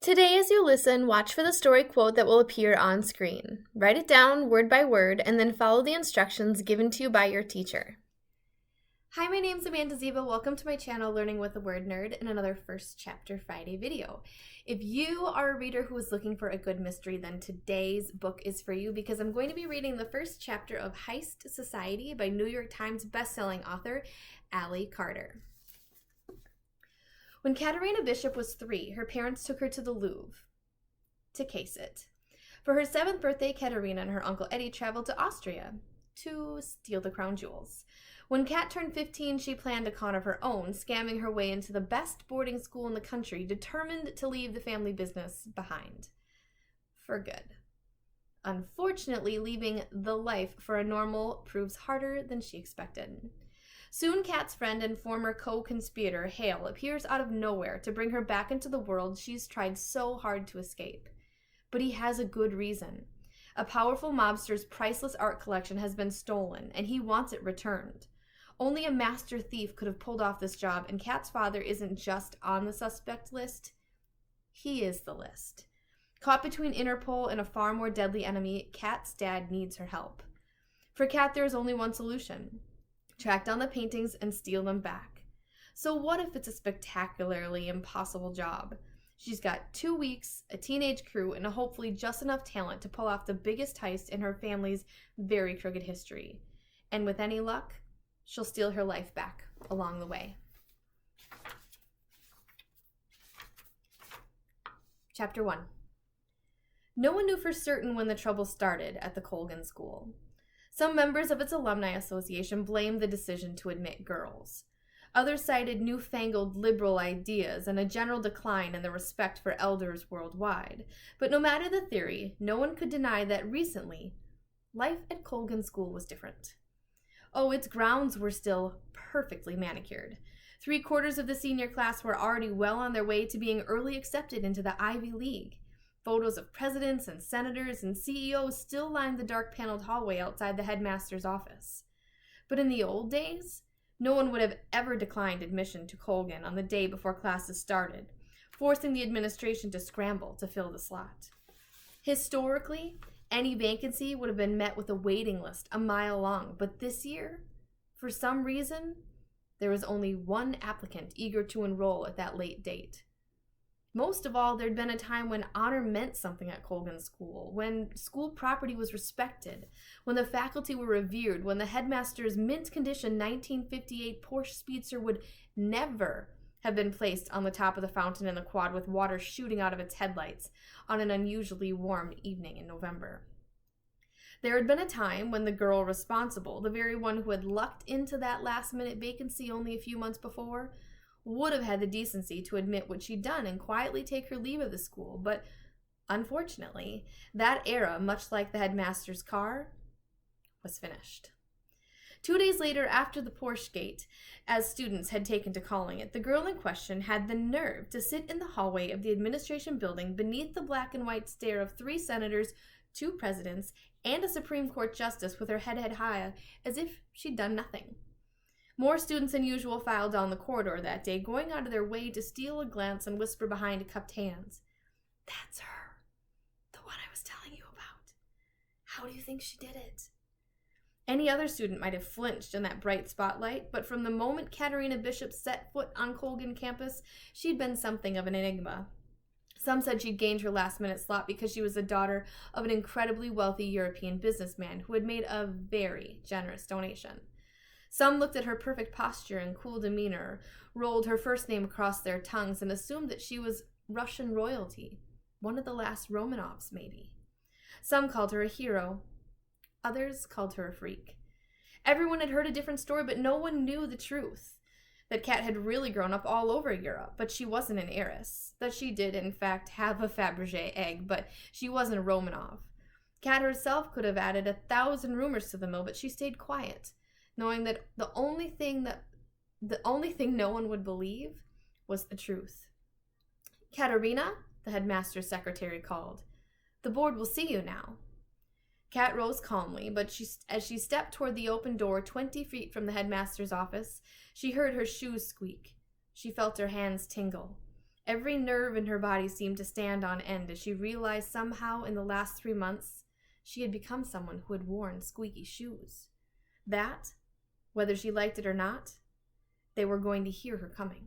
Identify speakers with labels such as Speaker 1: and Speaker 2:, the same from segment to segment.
Speaker 1: Today, as you listen, watch for the story quote that will appear on screen. Write it down word by word and then follow the instructions given to you by your teacher. Hi, my name's Amanda Zieba. Welcome to my channel, Learning with the Word Nerd, and another First Chapter Friday video. If you are a reader who is looking for a good mystery, then today's book is for you because I'm going to be reading the first chapter of Heist Society by New York Times bestselling author Allie Carter. When Katarina Bishop was 3, her parents took her to the Louvre to case it. For her 7th birthday, Katarina and her Uncle Eddie traveled to Austria to steal the crown jewels. When Kat turned 15, she planned a con of her own, scamming her way into the best boarding school in the country, determined to leave the family business behind. For good. Unfortunately, leaving the life for a normal proves harder than she expected. Soon, Kat's friend and former co-conspirator, Hale, appears out of nowhere to bring her back into the world she's tried so hard to escape. But he has a good reason. A powerful mobster's priceless art collection has been stolen, and he wants it returned. Only a master thief could have pulled off this job, and Kat's father isn't just on the suspect list. He is the list. Caught between Interpol and a far more deadly enemy, Kat's dad needs her help. For Kat, there is only one solution. Track down the paintings and steal them back. So what if it's a spectacularly impossible job? She's got 2 weeks, a teenage crew, and hopefully just enough talent to pull off the biggest heist in her family's very crooked history. And with any luck, she'll steal her life back along the way. Chapter 1. No one knew for certain when the trouble started at the Colgan school. Some members of its alumni association blamed the decision to admit girls. Others cited newfangled liberal ideas and a general decline in the respect for elders worldwide. But no matter the theory, no one could deny that recently, life at Colgan School was different. Oh, its grounds were still perfectly manicured. 3/4 of the senior class were already well on their way to being early accepted into the Ivy League. Photos of presidents and senators and CEOs still lined the dark paneled hallway outside the headmaster's office. But in the old days, no one would have ever declined admission to Colgan on the day before classes started, forcing the administration to scramble to fill the slot. Historically, any vacancy would have been met with a waiting list a mile long, but this year, for some reason, there was only one applicant eager to enroll at that late date. Most of all, there'd been a time when honor meant something at Colgan School, when school property was respected, when the faculty were revered, when the headmaster's mint condition 1958 Porsche Speedster would never have been placed on the top of the fountain in the quad with water shooting out of its headlights on an unusually warm evening in November. There had been a time when the girl responsible, the very one who had lucked into that last-minute vacancy only a few months before, would have had the decency to admit what she'd done and quietly take her leave of the school, but unfortunately, that era, much like the headmaster's car, was finished. 2 days later, after the Porsche Gate, as students had taken to calling it, the girl in question had the nerve to sit in the hallway of the administration building beneath the black and white stare of 3 senators, 2 presidents, and a Supreme Court justice with her head high as if she'd done nothing. More students than usual filed down the corridor that day, going out of their way to steal a glance and whisper behind cupped hands. "That's her, the one I was telling you about. How do you think she did it?" Any other student might have flinched in that bright spotlight, but from the moment Katarina Bishop set foot on Colgan campus, she'd been something of an enigma. Some said she'd gained her last-minute slot because she was the daughter of an incredibly wealthy European businessman who had made a very generous donation. Some looked at her perfect posture and cool demeanor, rolled her first name across their tongues, and assumed that she was Russian royalty, one of the last Romanovs, maybe. Some called her a hero. Others called her a freak. Everyone had heard a different story, but no one knew the truth. That Kat had really grown up all over Europe, but she wasn't an heiress. That she did, in fact, have a Fabergé egg, but she wasn't a Romanov. Kat herself could have added 1,000 rumors to the mill, but she stayed quiet, knowing that the only thing no one would believe was the truth. "Katarina," the headmaster's secretary called. "The board will see you now." Kat rose calmly, but as she stepped toward the open door 20 feet from the headmaster's office, she heard her shoes squeak. She felt her hands tingle. Every nerve in her body seemed to stand on end as she realized somehow in the last 3 months she had become someone who had worn squeaky shoes. That, whether she liked it or not, they were going to hear her coming.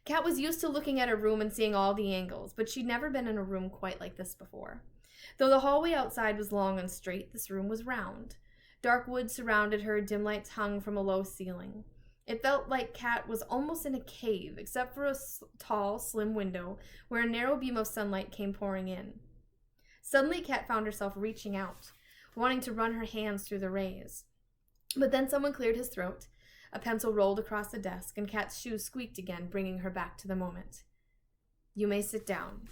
Speaker 1: Kat was used to looking at her room and seeing all the angles, but she'd never been in a room quite like this before. Though the hallway outside was long and straight, this room was round. Dark wood surrounded her, dim lights hung from a low ceiling. It felt like Kat was almost in a cave, except for a tall, slim window where a narrow beam of sunlight came pouring in. Suddenly, Kat found herself reaching out, wanting to run her hands through the rays. But then someone cleared his throat, a pencil rolled across the desk, and Kat's shoes squeaked again, bringing her back to the moment. "You may sit down."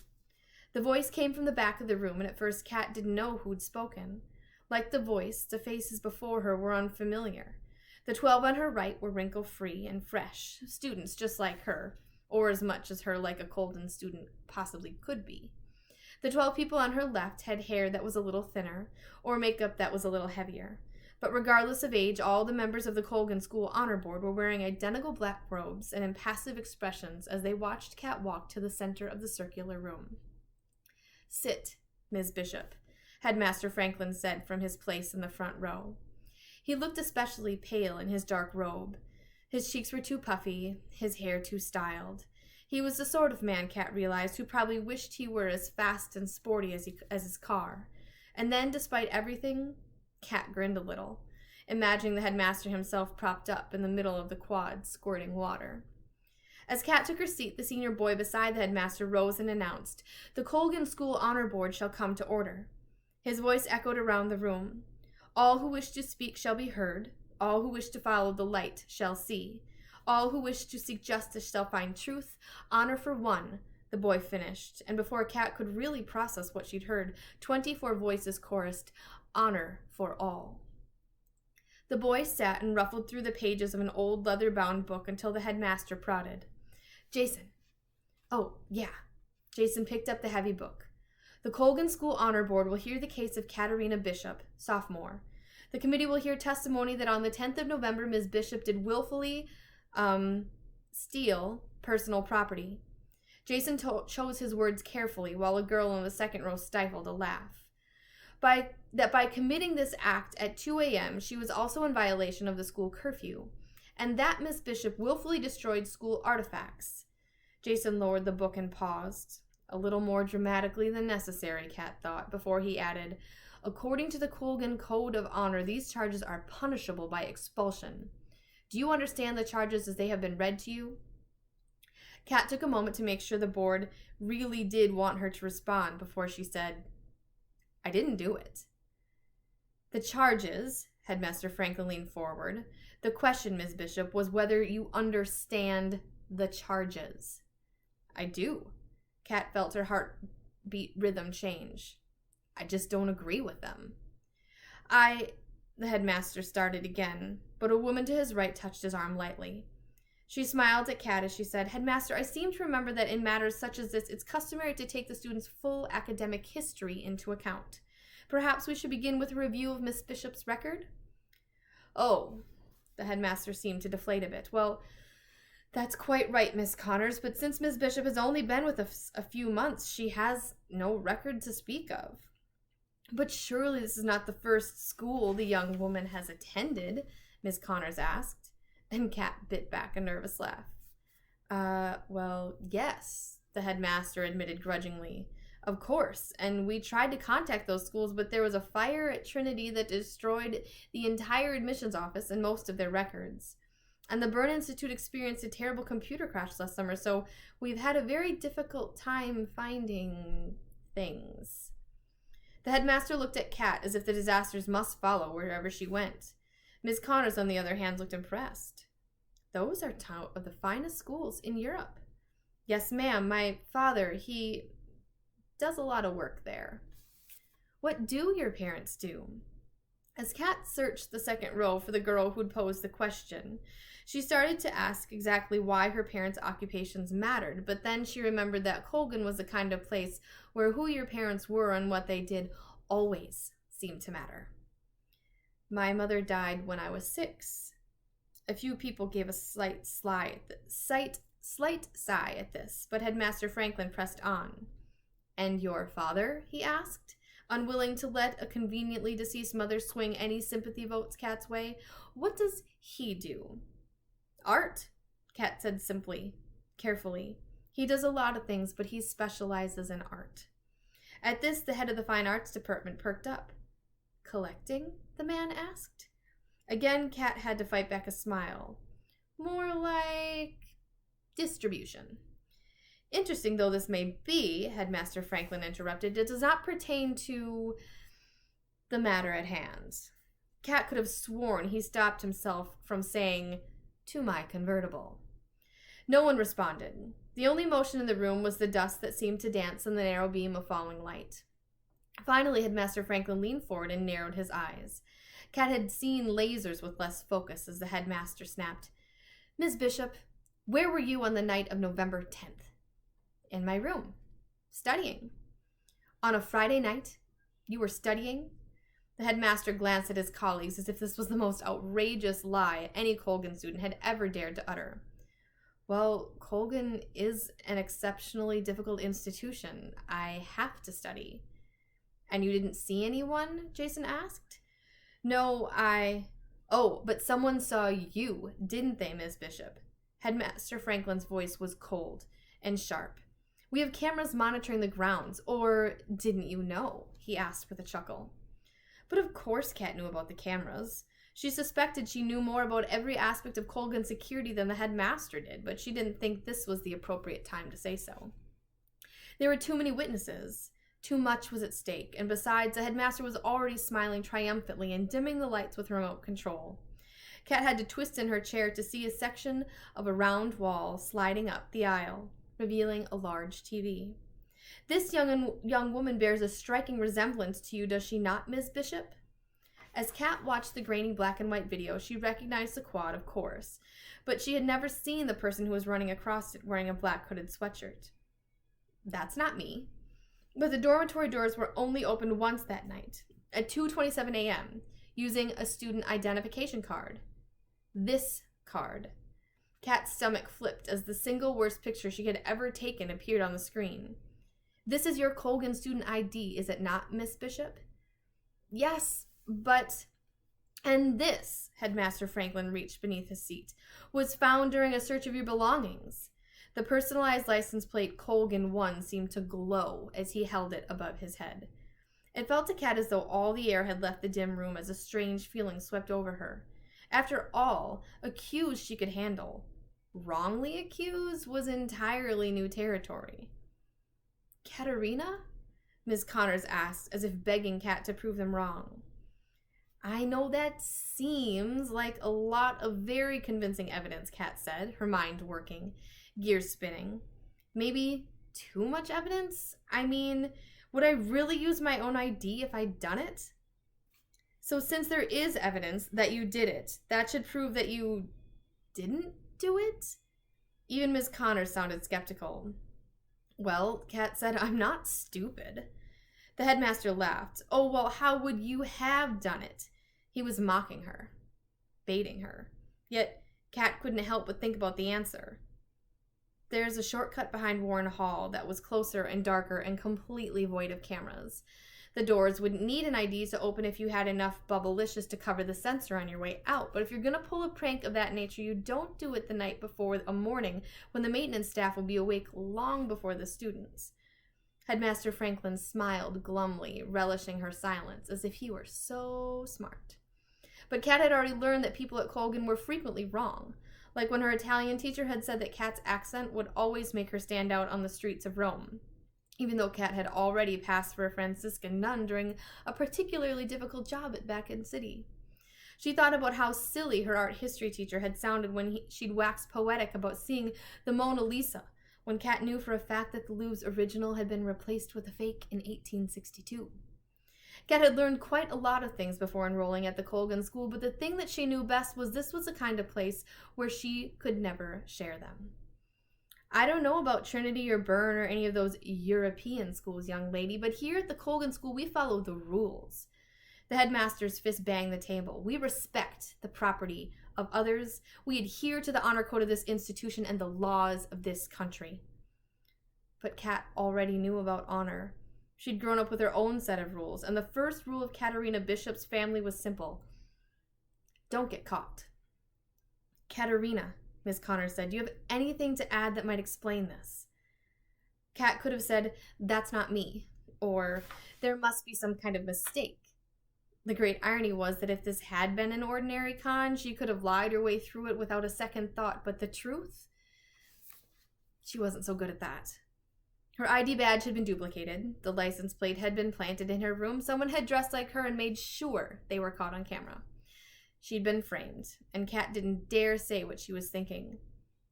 Speaker 1: The voice came from the back of the room, and at first Kat didn't know who'd spoken. Like the voice, the faces before her were unfamiliar. The 12 on her right were wrinkle-free and fresh, students just like her, or as much as her like a Colgan student possibly could be. The 12 people on her left had hair that was a little thinner, or makeup that was a little heavier. But regardless of age, all the members of the Colgan School Honor Board were wearing identical black robes and impassive expressions as they watched Kat walk to the center of the circular room. "Sit, Ms. Bishop," Headmaster Franklin said from his place in the front row. He looked especially pale in his dark robe. His cheeks were too puffy, his hair too styled. He was the sort of man, Kat realized, who probably wished he were as fast and sporty as his car. And then, despite everything, Kat grinned a little, imagining the headmaster himself propped up in the middle of the quad, squirting water. As Kat took her seat, the senior boy beside the headmaster rose and announced, "The Colgan School Honor Board shall come to order." His voice echoed around the room. "All who wish to speak shall be heard. All who wish to follow the light shall see. All who wish to seek justice shall find truth. Honor for one," the boy finished, and before Kat could really process what she'd heard, 24 voices chorused, "Honor for all." The boy sat and ruffled through the pages of an old leather-bound book until the headmaster prodded. "Jason." "Oh, yeah." Jason picked up the heavy book. "The Colgan School Honor Board will hear the case of Katarina Bishop, sophomore. The committee will hear testimony that on the 10th of November, Ms. Bishop did willfully steal personal property." Jason chose his words carefully, while a girl in the second row stifled a laugh. By committing this act at 2 a.m., she was also in violation of the school curfew, and that Miss Bishop willfully destroyed school artifacts. Jason lowered the book and paused, a little more dramatically than necessary, Kat thought, before he added, "According to the Colgan Code of Honor, these charges are punishable by expulsion. Do you understand the charges as they have been read to you?" Kat took a moment to make sure the board really did want her to respond before she said, "I didn't do it." "The charges," Headmaster Franklin leaned forward. "The question, Ms. Bishop, was whether you understand the charges." "I do." Kat felt her heartbeat rhythm change. "I just don't agree with them." The headmaster started again, but a woman to his right touched his arm lightly. She smiled at Kat as she said, "Headmaster, I seem to remember that in matters such as this, it's customary to take the student's full academic history into account. Perhaps we should begin with a review of Miss Bishop's record?" "Oh," the headmaster seemed to deflate a bit. "Well, that's quite right, Miss Connors, but since Miss Bishop has only been with us a few months, she has no record to speak of." "But surely this is not the first school the young woman has attended?" Miss Connors asked, and Kat bit back a nervous laugh. Well, yes," the headmaster admitted grudgingly. "Of course, and we tried to contact those schools, but there was a fire at Trinity that destroyed the entire admissions office and most of their records. And the Byrne Institute experienced a terrible computer crash last summer, so we've had a very difficult time finding things." The headmaster looked at Kat as if the disasters must follow wherever she went. Miss Connors, on the other hand, looked impressed. "Those are two of the finest schools in Europe." "Yes, ma'am. My father, he does a lot of work there." "What do your parents do?" As Kat searched the second row for the girl who'd posed the question, she started to ask exactly why her parents' occupations mattered, but then she remembered that Colgan was the kind of place where who your parents were and what they did always seemed to matter. "My mother died when I was 6. A few people gave a slight slight sigh at this, but Headmaster Franklin pressed on. "And your father?" he asked, unwilling to let a conveniently deceased mother swing any sympathy votes Kat's way. "What does he do?" "Art," Kat said simply, carefully. "He does a lot of things, but he specializes in art." At this, the head of the fine arts department perked up. "Collecting?" the man asked. Again, Kat had to fight back a smile. "More like distribution." "Interesting though this may be," Headmaster Franklin interrupted, "it does not pertain to the matter at hand." Kat could have sworn he stopped himself from saying, "to my convertible." No one responded. The only motion in the room was the dust that seemed to dance in the narrow beam of falling light. Finally, Headmaster Franklin leaned forward and narrowed his eyes. Kat had seen lasers with less focus as the headmaster snapped, "Miss Bishop, where were you on the night of November 10th? "In my room. Studying." "On a Friday night? You were studying?" The headmaster glanced at his colleagues as if this was the most outrageous lie any Colgan student had ever dared to utter. "Well, Colgan is an exceptionally difficult institution. I have to study." "And you didn't see anyone?" Jason asked. "No, Oh, but someone saw you, didn't they, Miss Bishop?" Headmaster Franklin's voice was cold and sharp. "We have cameras monitoring the grounds, or didn't you know?" he asked with a chuckle. But of course Kat knew about the cameras. She suspected she knew more about every aspect of Colgan security than the headmaster did, but she didn't think this was the appropriate time to say so. There were too many witnesses. Too much was at stake, and besides, the headmaster was already smiling triumphantly and dimming the lights with remote control. Kat had to twist in her chair to see a section of a round wall sliding up the aisle, revealing a large TV. "This young woman bears a striking resemblance to you, does she not, Miss Bishop?" As Kat watched the grainy black and white video, she recognized the quad, of course, but she had never seen the person who was running across it wearing a black hooded sweatshirt. "That's not me." But the dormitory doors were only opened once that night, at 2:27 a.m., using a student identification card. This card. Kat's stomach flipped as the single worst picture she had ever taken appeared on the screen. "This is your Colgan student ID, is it not, Miss Bishop?" "Yes, but..." "And this," Headmaster Franklin reached beneath his seat, "was found during a search of your belongings." The personalized license plate Colgan 1 seemed to glow as he held it above his head. It felt to Kat as though all the air had left the dim room as a strange feeling swept over her. After all, accused she could handle. Wrongly accused was entirely new territory. "Katarina?" Ms. Connors asked, as if begging Kat to prove them wrong. "I know that seems like a lot of very convincing evidence," Kat said, her mind working, gears spinning. "Maybe too much evidence? I mean, would I really use my own ID if I'd done it?" "So since there is evidence that you did it, that should prove that you didn't do it?" Even Ms. Connors sounded skeptical. "Well," Kat said, "I'm not stupid." The headmaster laughed. "Oh, well, how would you have done it?" He was mocking her, baiting her. Yet Kat couldn't help but think about the answer. "There's a shortcut behind Warren Hall that was closer and darker and completely void of cameras. The doors wouldn't need an ID to open if you had enough bubblicious to cover the sensor on your way out, but if you're gonna pull a prank of that nature, you don't do it the night before a morning when the maintenance staff will be awake long before the students." Headmaster Franklin smiled glumly, relishing her silence, as if he were so smart. But Kat had already learned that people at Colgan were frequently wrong, like when her Italian teacher had said that Kat's accent would always make her stand out on the streets of Rome, even though Kat had already passed for a Franciscan nun during a particularly difficult job at Backen City. She thought about how silly her art history teacher had sounded when she'd waxed poetic about seeing the Mona Lisa, when Kat knew for a fact that the Louvre's original had been replaced with a fake in 1862. Kat had learned quite a lot of things before enrolling at the Colgan school, but the thing that she knew best was this was the kind of place where she could never share them. "I don't know about Trinity or Byrne or any of those European schools, young lady, but here at the Colgan school we follow the rules." The headmaster's fist banged the table. "We respect the property of others. We adhere to the honor code of this institution and the laws of this country. But Kat already knew about honor. She'd grown up with her own set of rules, and the first rule of Katarina Bishop's family was simple. Don't get caught. Katarina, Miss Connor said, do you have anything to add that might explain this? Kat could have said, that's not me, or there must be some kind of mistake. The great irony was that if this had been an ordinary con, she could have lied her way through it without a second thought, but the truth? She wasn't so good at that. Her ID badge had been duplicated. The license plate had been planted in her room. Someone had dressed like her and made sure they were caught on camera. She'd been framed, and Kat didn't dare say what she was thinking.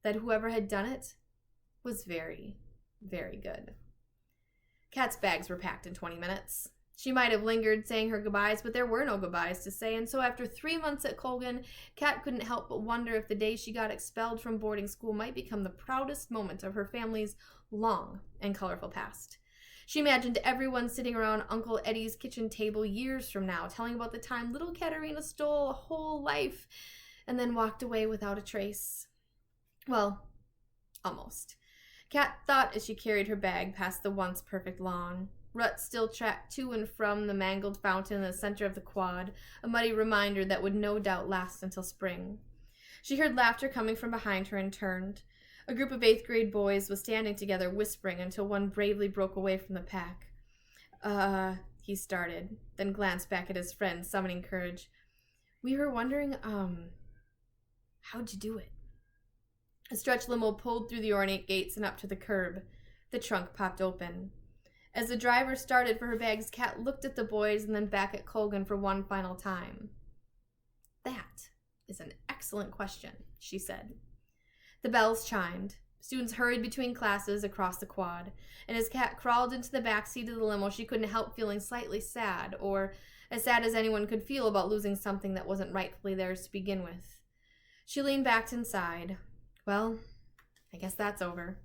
Speaker 1: That whoever had done it was very, very good. Kat's bags were packed in 20 minutes. She might have lingered saying her goodbyes, but there were no goodbyes to say, and so after 3 months at Colgan, Kat couldn't help but wonder if the day she got expelled from boarding school might become the proudest moment of her family's long and colorful past. She imagined everyone sitting around Uncle Eddie's kitchen table years from now, telling about the time little Katarina stole a whole life and then walked away without a trace. Well, almost. Kat thought as she carried her bag past the once perfect lawn. Ruts still tracked to and from the mangled fountain in the center of the quad, a muddy reminder that would no doubt last until spring. She heard laughter coming from behind her and turned. A group of 8th grade boys was standing together, whispering until one bravely broke away from the pack. He started, then glanced back at his friend, summoning courage. We were wondering, how'd you do it? A stretch limo pulled through the ornate gates and up to the curb. The trunk popped open. As the driver started for her bags, Kat looked at the boys and then back at Colgan for one final time. That is an excellent question, she said. The bells chimed. Students hurried between classes across the quad, and as Kat crawled into the back seat of the limo, she couldn't help feeling slightly sad, or as sad as anyone could feel about losing something that wasn't rightfully theirs to begin with. She leaned back and sighed. Well, I guess that's over.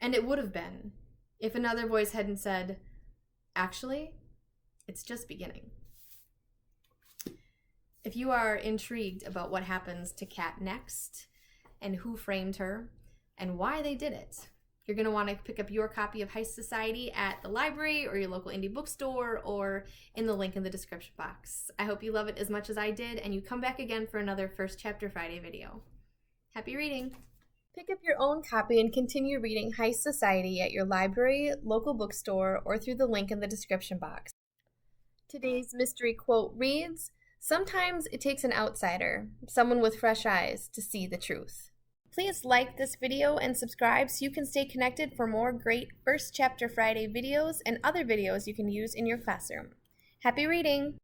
Speaker 1: And it would have been, if another voice hadn't said, actually, it's just beginning. If you are intrigued about what happens to Kat next, and who framed her, and why they did it, you're going to want to pick up your copy of Heist Society at the library or your local indie bookstore or in the link in the description box. I hope you love it as much as I did, and you come back again for another First Chapter Friday video. Happy reading! Pick up your own copy and continue reading Heist Society at your library, local bookstore, or through the link in the description box. Today's mystery quote reads, "Sometimes it takes an outsider, someone with fresh eyes, to see the truth." Please like this video and subscribe so you can stay connected for more great First Chapter Friday videos and other videos you can use in your classroom. Happy reading!